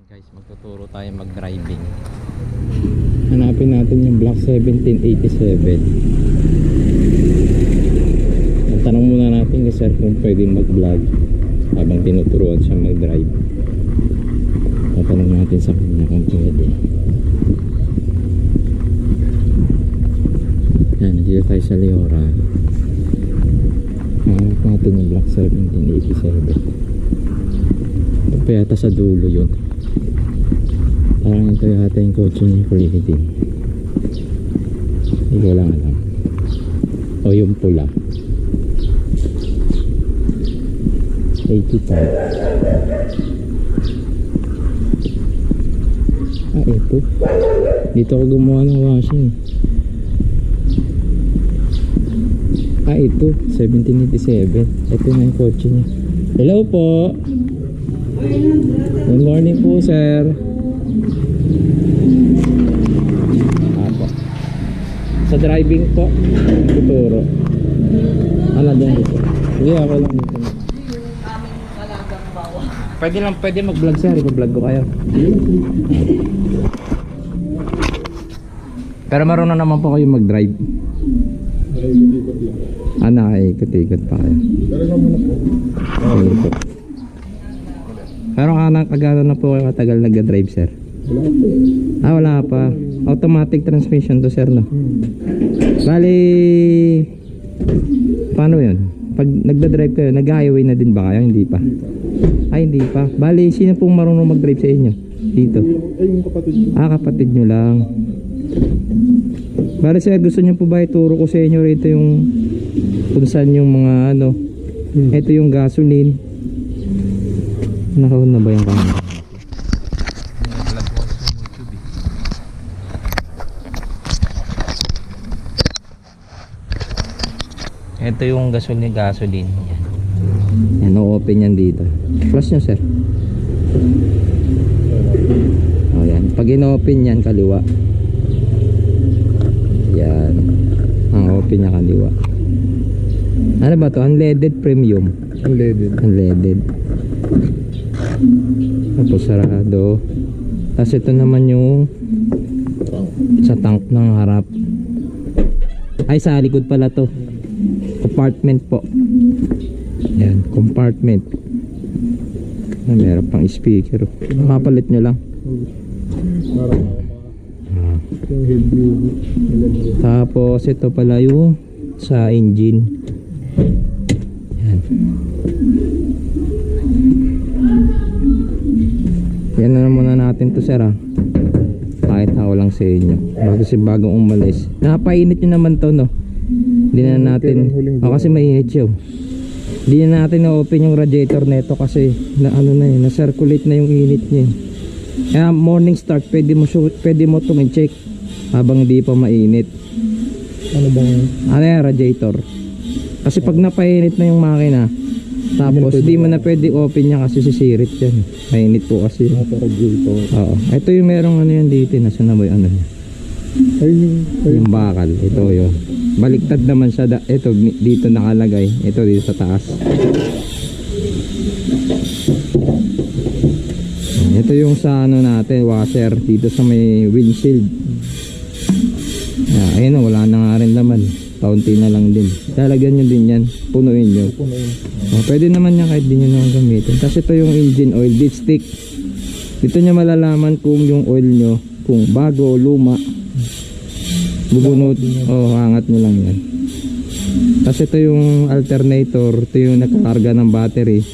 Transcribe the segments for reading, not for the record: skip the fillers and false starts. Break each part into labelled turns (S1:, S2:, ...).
S1: Guys, magtuturo tayo mag-driving. Hanapin natin yung block 1787. Tanong muna natin kay sir kung pwede mag-vlog habang tinuturuan siya mag-drive. Tatanong natin sa kanya kung pwede. Yan, nandito tayo sa Leora. Hanap natin yung block 1787. Ito pa yata sa dulo yun. Parang ito yata yung kotse ni Kulitin. Hindi ko lang alam. O yung pula 85. Ito dito ako gumawa ng washing. Ito 1787. Ito na yung kotse niya. Hello po. Good morning po sir. Sa driving po tuturo. Ano dyan dito? Sige, ako lang dito. Pwede mag-vlog sir, i-vlog ko kayo. Pero marunong naman po kayo mag-drive. Ay, ikot-ikot pa kayo. Sige po. Pero kagano na po kayo katagal nag-drive sir? Wala pa. Automatic transmission to sir, no? Bali, paano yun? Pag nagda-drive kayo, nag-highway na din ba kayo? Hindi pa? Hindi pa. Bali, sino pong marunong mag-drive sa inyo? Dito?
S2: Yung kapatid nyo.
S1: Kapatid nyo lang. Bali sir, gusto nyo po ba ituro ko sa inyo rito yung kung saan yung mga ano? Ito yung gasoline. Nakaon na ba yung camera? Ito yung gasoline. Yan, open yan dito. Flash nyo sir. Yan. Pag in-open yan, kaliwa. Yan. Ang open niya kaliwa. Ano ba to? Unleaded premium. Unleaded. Tapos sarado. Tapos ito naman yung sa tank ng harap. Sa likod pala to. Compartment po. Yan, compartment. Meron pang speaker. Mapalit nyo lang. Tapos ito pala yung sa engine. Yan. Yan na muna natin to sir kahit ako lang sa inyo kasi bagong umalis. Napainit nyo naman to, no? Hindi na natin kasi mainit siya. Hindi na natin na-open yung radiator nito kasi na-circulate na yung init niya. Kaya morning start pwede mo itong i-check habang hindi pa mainit.
S2: Ano bang?
S1: Yung radiator. Kasi pag napainit na yung makina, tapos hindi mo na pwede open niya kasi sisirit yan. Mainit po kasi.
S2: Radiator.
S1: Oo. Ito yung merong ano yan dito. Nasaan na ba yung ano niya? Yung bakal. Ito yun. Baliktad naman siya. Ito dito nakalagay. Ito dito sa taas. Ito yung sa ano natin, washer dito sa may windshield. Ayun, wala na nga rin naman. Kaunti na lang din. Lalagyan nyo din yan. Punuin nyo. Pwede naman yan kahit di nyo naman gamitin. Kasi ito yung engine oil dipstick. Dito nyo malalaman kung yung oil nyo kung bago o luma. Bubunot, hangat nyo lang yan. Kasi ito yung alternator. Ito yung nakakarga ng battery.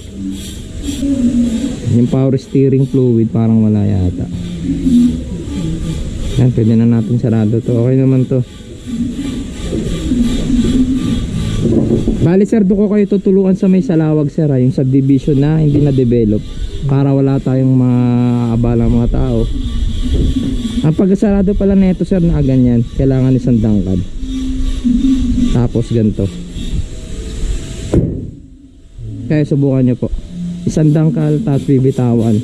S1: Yung power steering fluid parang wala yata. Yan, pwede na natin sarado to. Okay naman to. Bali sir, doon ko kayo tutuluan sa may Salawag sir, yung subdivision na hindi na develop para wala tayong maabala mga tao. Ang pagkasarado pala nito sir na ganyan, kailangan isang dangkad. Tapos ganito. Kaya subukan nyo po. Isang dangkal tapos bibitawan.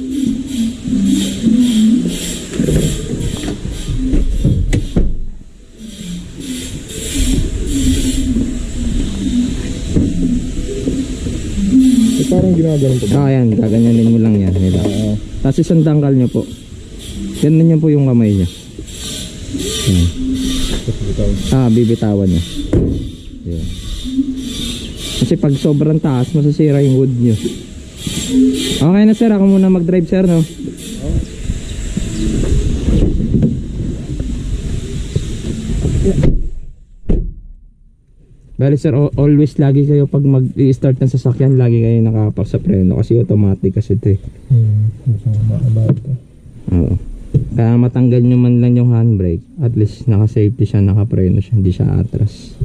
S2: Parang ginaganon po ba?
S1: Yan, gaganyanin mo lang yan nila. Tapos isang dangkal nyo po. Ganun nyo po yung kamay nyo. Yan. Bibitawan nyo. Yan. Kasi pag sobrang taas, masasira yung wood nyo. Okay na sir, ako muna mag-drive sir, no? Bali sir, always lagi kayo pag mag-i-start ng sasakyan, lagi kayo nakapak sa preno kasi automatic kasi ito eh. Oo. Kaya matanggal nyo man lang yung handbrake, at least naka-safety siya, naka-preno siya, hindi siya atras.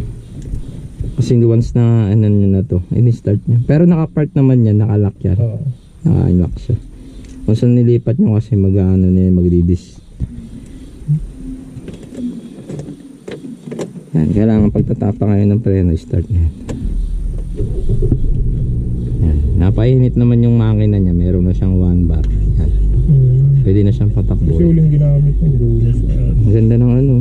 S1: Kasi once na ano nyo na to, ini-start nyo. Pero naka-park naman yan, naka-lock yan. Naka-unlock siya. Kung saan nilipat nyo kasi mag-ano na yan, magdidis. Yan, kailangan pagtatapa kayo ng preno, start nyo. Yan, napainit naman yung makina niya, meron na siyang 1 bar. Yan. Pwede na siyang patakbo.
S2: Kasi uling ginamit ng bonus.
S1: Ang ganda ng ano.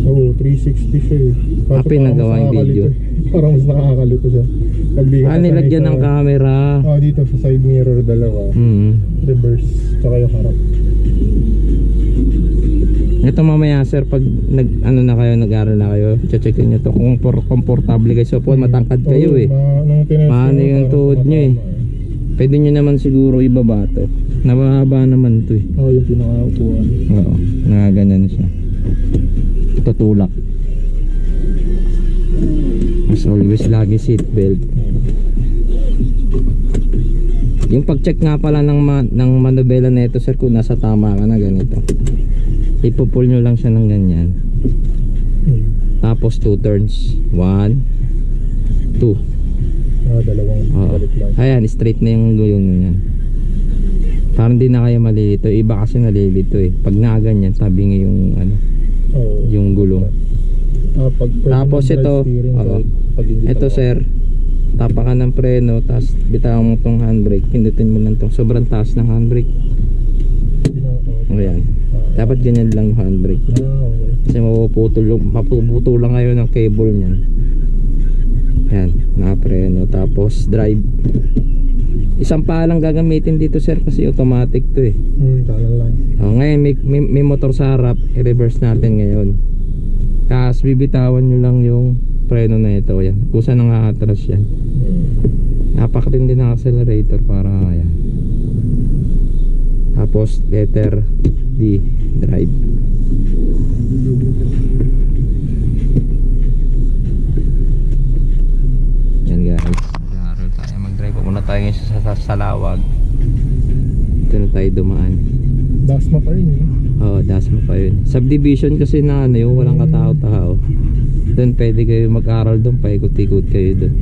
S2: Oo, 360 siya eh.
S1: Api nagawa yung video.
S2: Parang mas nakakalito siya.
S1: Nilagyan ng camera.
S2: Dito sa side mirror dalawa. Reverse, tsaka yung harap.
S1: Ito mamaya sir, pag nag-aaral na kayo, checkin nyo to kung komportable kayo. So po, matangkad kayo eh. Paano yung tuhod nyo eh. Pwede nyo naman siguro ibaba to. Nababa naman to eh.
S2: Yung pinakaupuan.
S1: Oo, nagaganyan siya. Tutulak. As always, lagi seatbelt. Yung pag-check nga pala ng manubela na ito sir, kung nasa tama ka na ganito, ipupull nyo lang siya ng ganyan. Tapos 2 turns. 1 2.
S2: Dalawang balik lang.
S1: Ayan, straight na yung gulong nyo yan. Parang di na kayo malilito. Iba kasi nalilito eh. Pag nakaganyan, tabingi yung ano, yung gulong. Tapos ito, ito sir, tapakan ng preno, tapos bitawan mo tong handbrake, pindutin mo lang tong sobrang taas ng handbrake. Ayan, dapat ganyan lang yung handbrake. Kasi mapuputol lang kayo ng cable nyan. Yan, nakapreno. Tapos drive. Isang paa lang gagamitin dito sir, kasi automatic to eh.
S2: Talang lang.
S1: Ngayon may motor sa harap, i-reverse natin ngayon. Tapos bibitawan nyo lang yung preno na ito. Yan, kusa nang aatras yan. Napakatindi ng accelerator para yan. Tapos letter D, drive. Yan guys, mag-aaral tayo mag-drive. Muna tayo ngayon sa Salawag. Ito na tayo dumaan.
S2: Dasma pa rin yun.
S1: Dasma pa yun. Subdivision kasi na ano yung walang katao-tao. Doon pwede kayo mag-aaral doon, paikot-ikot kayo doon.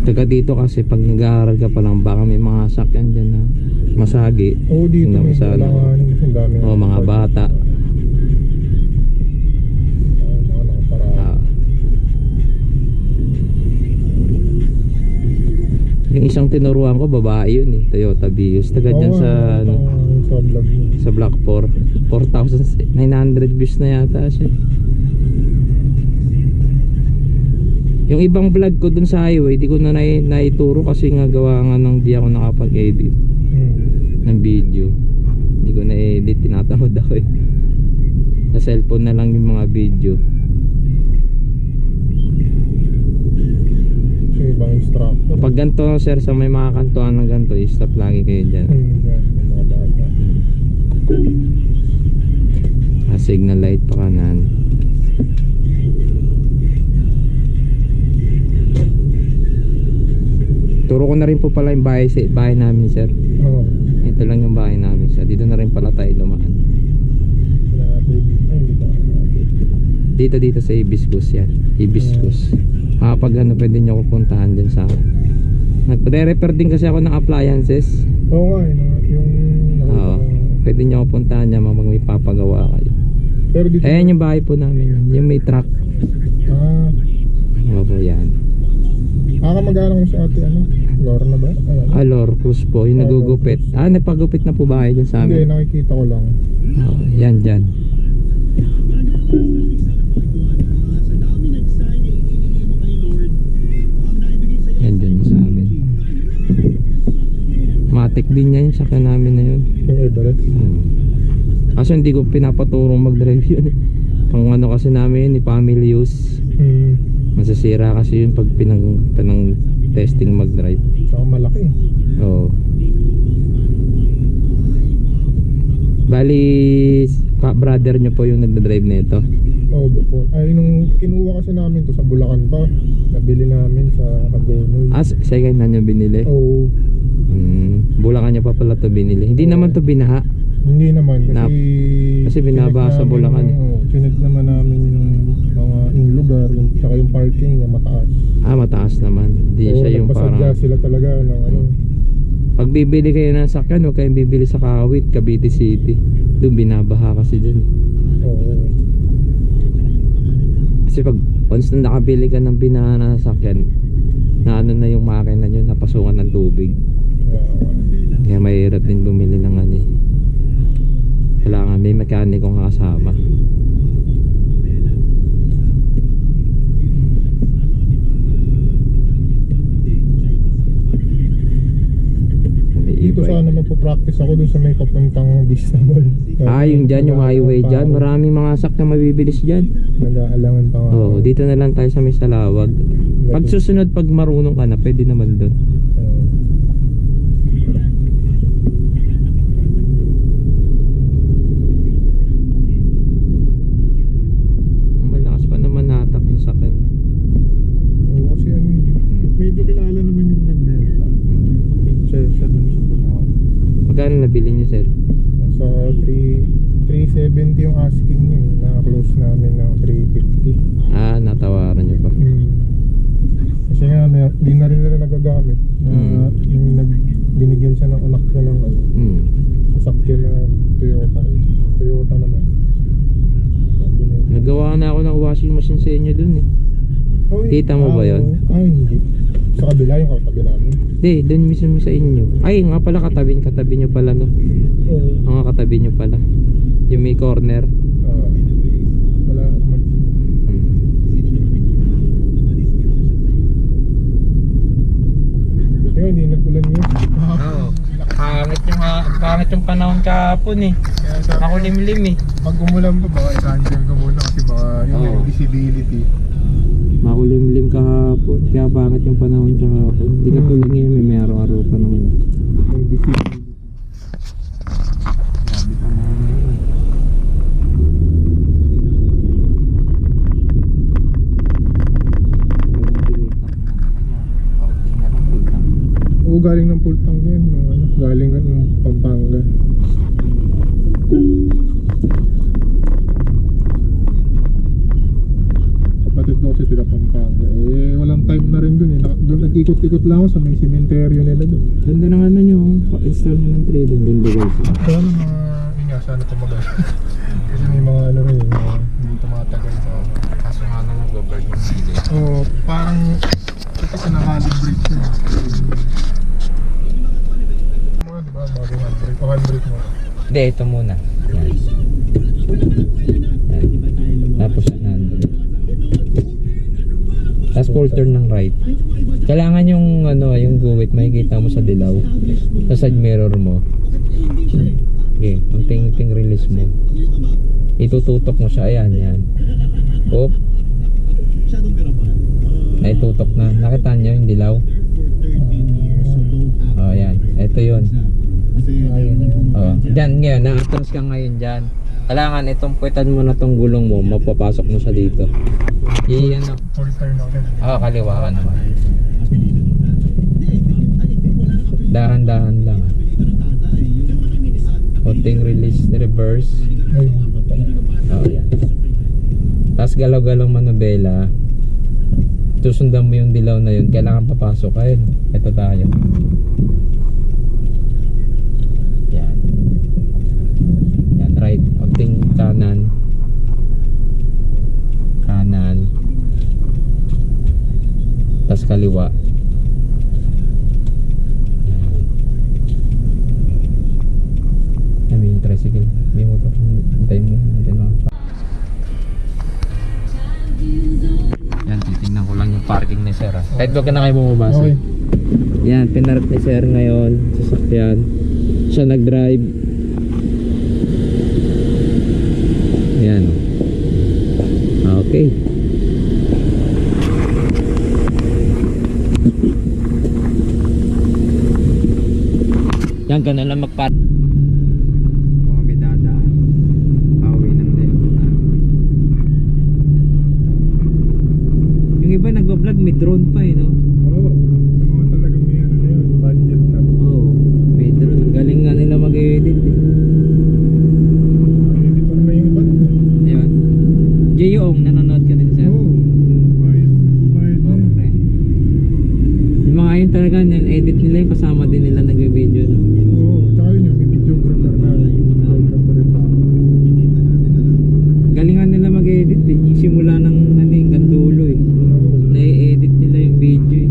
S1: Taga dito kasi pag nag-aaral ka pa lang, baka may mga sakyan dyan na masagi.
S2: Dito may kailanganin kasi ang dami.
S1: Mga bata.
S2: Mga nakaparaan.
S1: Yung isang tinuruan ko, babae yun eh, Toyota Vios. Taga dyan sa
S2: vlog mo.
S1: Sa Block 4, 4,900 views na yata siya. Yung ibang vlog ko dun sa highway, di ko na naituro kasi nga gawa nga nang di ako nakapag-edit ng video. Di ko na-edit, tinatamad ako eh. Sa cellphone na lang yung mga video.
S2: Yung ibang instructor.
S1: Pag ganito sir, sa may mga kantuan ng ganito, stop lagi kayo dyan.
S2: Mga bata.
S1: Signal light pa kanan. Turo ko na rin po pala yung bahay namin sir. Ito lang yung bahay namin sir. Dito na rin pala tayo lumaan. Dito sa Hibiscus yan. Hibiscus. Kapag ano, pwede nyo pupuntahan dyan sa akin. Nagre-repair din kasi ako ng appliances.
S2: Oo nga,
S1: pwede nyo pupuntahan dyan mag may papagawa kayo.
S2: Pero dito
S1: ayan yung bahay po namin. Yung may truck. Po yan.
S2: Mag-aaral ko sa ate Lorna ba?
S1: Lor Cruz po. Yung nagugupit. Nagpagupit na po ba kayo dyan sa amin?
S2: Hindi, nakikita ko lang.
S1: Yan dyan. Yan dyan sa amin. Matic din yan yung sakyan namin na yun.
S2: Yung Everest.
S1: Kaso hindi ko pinapaturong mag-drive yun eh. Pang ano kasi namin yun, family use. Masasira kasi yun pag pinang testing mag-drive.
S2: Saka malaki.
S1: Oo. Bali, brother nyo po yung nagda-drive nito.
S2: Oo, before. Ay, nung kinuha kasi namin to sa Bulacan pa. Nabili namin sa Hagonoy.
S1: Second hand nyo binili?
S2: Oo.
S1: Bulacan nyo pa pala to binili. Hindi naman to binaha.
S2: Hindi naman kasi
S1: binaba sa Bulacan eh.
S2: Chinek naman namin yung mga yung lugar, tsaka yung parking niya mataas.
S1: Mataas naman. Hindi siya yung parang
S2: sila talaga ng ano.
S1: Pag bibili kayo ng sakyan, huwag kayong bibili sa Kawit, Cavite City. Doon binabaha kasi dun.
S2: Oo.
S1: Kasi pag once na nakabili ka ng binaha na sakyan, na ano na yung makina nyo, napasungan ng tubig. Kaya mahirap din bumili ng ano eh. Kailangan may mekanikong kasama.
S2: Dito sana magpo-practice ako dun sa may papuntang Vista Mall.
S1: Yung dyan, yung highway dyan. Maraming mga sakyan mabibilis dyan.
S2: Nag-aalangan pa nga.
S1: Oo, dito na lang tayo sa may Salawag. Pag susunod, pag marunong ka na, pwede naman dun. Malakas pa naman natak yung sakyan.
S2: Oo, kasi ano medyo kilala naman yung nagbenta. Siya dun sa Bulacan.
S1: Magkano nabili niyo, sir?
S2: Sa 370 yung asking niya. Naka-close namin ng 350.
S1: Natawaran niyo pa.
S2: Kasi nga, di na rin nila nagagamit. Yung binigyan siya ng anak niya ng sasakyan na Toyota rin. Toyota naman.
S1: Nagawa na ako ng washing machine sa inyo dun eh. Kita mo ba yun?
S2: Hindi. Sa kabila yung katabi namin.
S1: Hindi, dun mismo sa inyo. Ay, nga pala katabi nyo pala no.
S2: Oo.
S1: Nga katabi nyo pala. Yung may corner.
S2: Wala akong mali. Kaya hindi nag-ulan yun.
S1: Oo. Pangit yung panahon kahapon eh. Nakulimlim eh.
S2: Pag umulan pa, baka i-cancel ka muna kasi baka yung visibility.
S1: Makulimlim kahapon. Kaya pangit yung panahon kahapon. Hindi ka tulad ngayon, may araw-araw pa naman.
S2: May visibility.
S1: Grabe pa naman yun.
S2: Oo, galing ng Pultang yun. Galing ng Pampanga. Kapatid ko kasi taga Pampanga. Walang time na rin dun eh. Doon nag-ikot-ikot lang ako sa may sementeryo nila dun.
S1: Ganda ng ano nyo. Pa-install nyo ng trading. Ganda guys.
S2: Kaya ano mga sana tumagal. Kasi may mga ano rin hindi tumatagal sa ako.
S1: Kaso nga na mag-bird yung hindi.
S2: Oo, parang kasi na-calibrate siya. Mga diba, bago handbrake o handbrake mo.
S1: Hindi, ito muna. Yan. Yan. Tapos handbrake. Tapos full turn ng right. Kailangan yung ano, yung guwit makikita mo sa dilaw. Sa side mirror mo. Okay, unting release mo. Itututok mo siya, ayan, yan. Oop. Naitutok na. Nakita nyo yung dilaw? Oh, yan. Ito yun. Oh, dyan ngayon, na-atras ka ngayon dyan. Kailangan itong puwetan mo na tong gulong mo, mapapasok mo siya dito. Iyan na.
S2: Full turn ako din.
S1: Kaliwa ka naman. Dahan-dahan lang. Konting release, reverse.
S2: Ay, hindi pa pala.
S1: Oh, yan. Tapos galaw-galaw manubela. Susundan mo yung dilaw na yun. Kailangan papasok. Ayun. Ito tayo. Yan. Yan. Right. Konting kanan. Kanan. Tapos kaliwa. Yan. May tricycle. May motor. Hintayin mo. Hintayin mo. Yan, titingnan ko lang yung parking ni sir. Kahit wag ka na kayo bumaba.
S2: Okay.
S1: Yan, pinarap ni sir ngayon. Sasakyan. Siya nag-drive. Yan. Okay. Yan, ganun lang magpark. Kung kami dadaan, pauwi ng Delta. Yung iba nagbablog, may drone pa eh, no?
S2: Oo. Yung mga talagang may ano na yun, budget na.
S1: Oo, may drone. Ang galing nga nila mag-edit eh.
S2: Editor na yung iba.
S1: Ayun. Jayong, nanonood ka din sir?
S2: Oo. Bayad na yun.
S1: Okay. Yung mga yun talaga, edit nila yung kasama din nila nag-video, no?
S2: Oo. Tsaka yun yung may videographer na. Videographer rin tao.
S1: Galingan nila mag-edit eh. Yung simula ng ano, hanggang dulo eh.
S2: Oo.
S1: Na-edit nila yung video eh.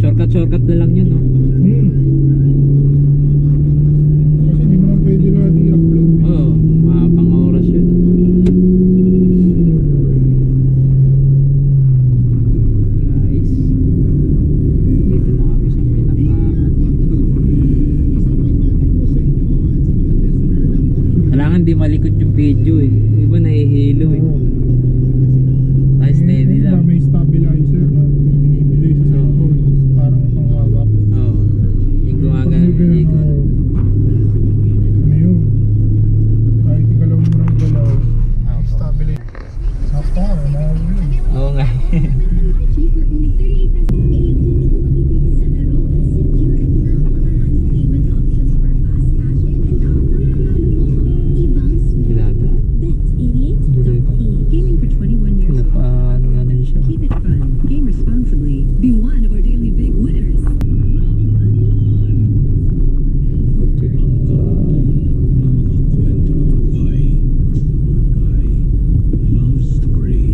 S1: Shortcut na lang yun, no?
S2: Kasi di mo na pwede lahat i-upload.
S1: Oo, mahapang oras yun. Guys, dito na kami sa pinakahan. Kailangan di malikot yung video eh. Iba nahihilo eh.
S2: Oo.